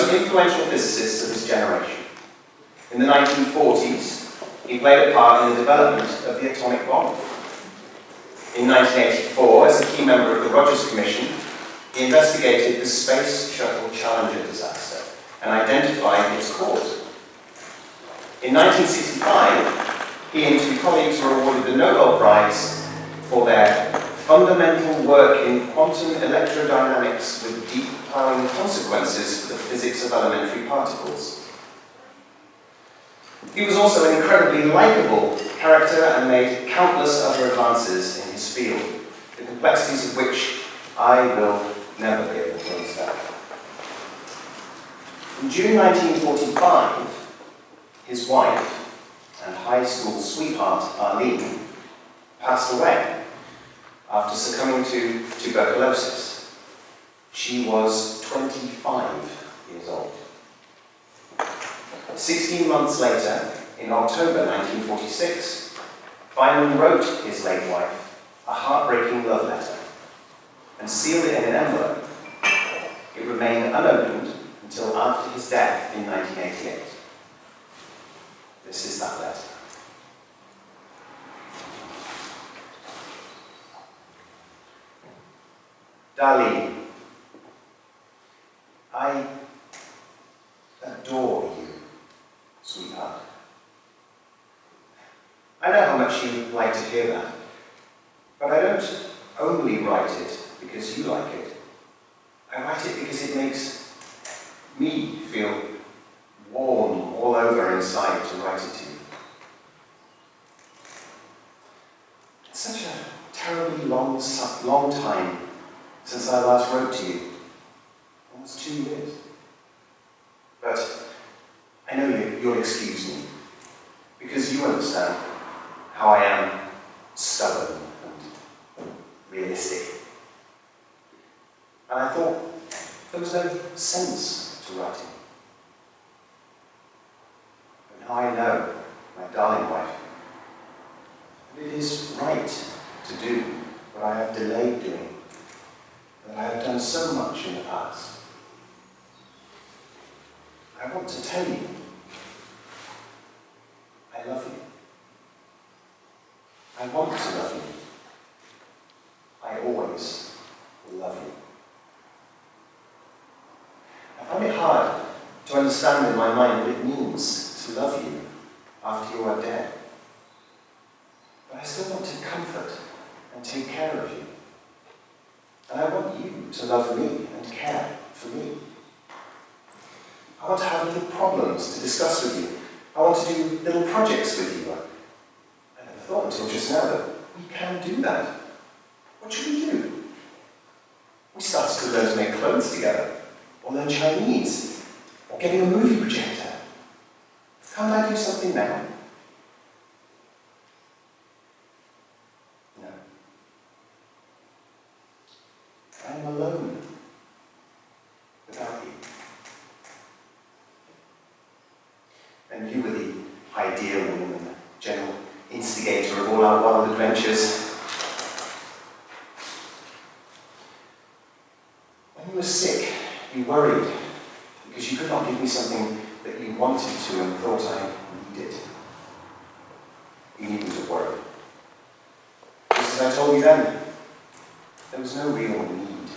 most influential physicists of his generation. In the 1940s, he played a part in the development of the atomic bomb. In 1984, as a key member of the Rogers Commission, he investigated the Space Shuttle Challenger disaster and identified its cause. In 1965, he and two colleagues were awarded the Nobel Prize for their fundamental work in quantum electrodynamics with deep plowing consequences for the physics of elementary particles. He was also an incredibly likable character and made countless other advances in his field, the complexities of which I will never be able to understand. In June 1945, his wife and high school sweetheart, Arlene, passed away after succumbing to tuberculosis. She was 25 years old. 16 months later, in October 1946, Feynman wrote his late wife a heartbreaking love letter and sealed it in an envelope. It remained unopened until after his death in 1988. This is that letter. Darlene, I adore you, sweetheart. I know how much you'd like to hear that, but I don't only write it because you like it. I write it because it makes me feel warm all over inside to write it to you. It's such a terribly long time since I last wrote to you. Almost 2 years. But I know you'll excuse me, because you understand how I am stubborn and realistic. And I thought there was no sense to writing. But now I know, my darling wife, that it is right to do what I have delayed doing, that I have done so much in the past. I want to tell you, I love you. I want to love you. I always will love you. I find it hard to understand in my mind what it means to love you after you are dead. But I still want to comfort and take care of you. And I want you to love me and care for me. I want to have little problems to discuss with you. I want to do little projects with you. I never thought until just now that we can do that. What should we do? We started to learn to make clothes together, or learn Chinese, or getting a movie projector. Can't I do something now? No. I am alone without you. And you were the ideal woman and the general instigator of all our wild adventures. When you were sick, you worried because you could not give me something that you wanted to and thought I needed. You needn't have worried. Just as I told you then, there was no real need.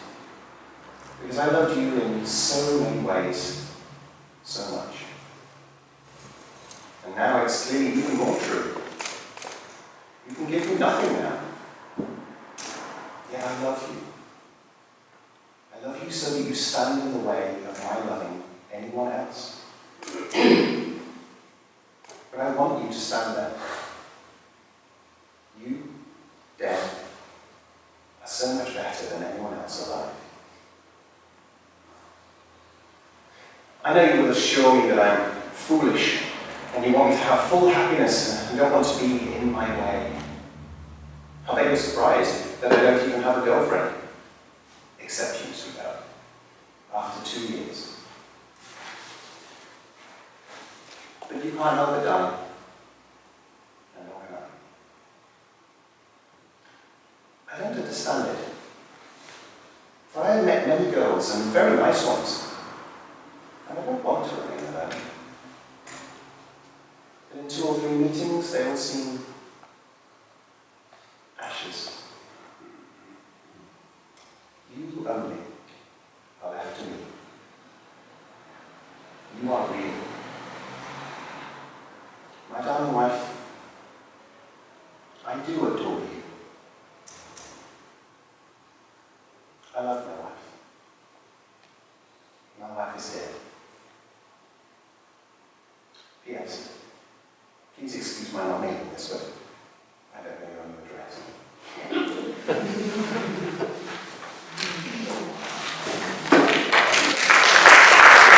Because I loved you in so many ways, so much. And now it's clearly even more true. You can give me nothing now. Yet I love you. I love you so that you stand in the way of my loving anyone else. But I want you to stand there. You, dead, are so much better than anyone else alive. I know you will assure me that I'm foolish and you want me to have full happiness and don't want to be in my way. I bet you're surprised that I don't even have a girlfriend. Except you, sweetheart. After 2 years. But you can't help it, darling. And nor can I. I don't understand it. For I have met many girls, and very nice ones. And I ordinary meetings, they all seem ashes. You only are left to me. You are real. My darling wife, I do adore you. I love my wife. My wife is dead. P.S. Please excuse my not making this, but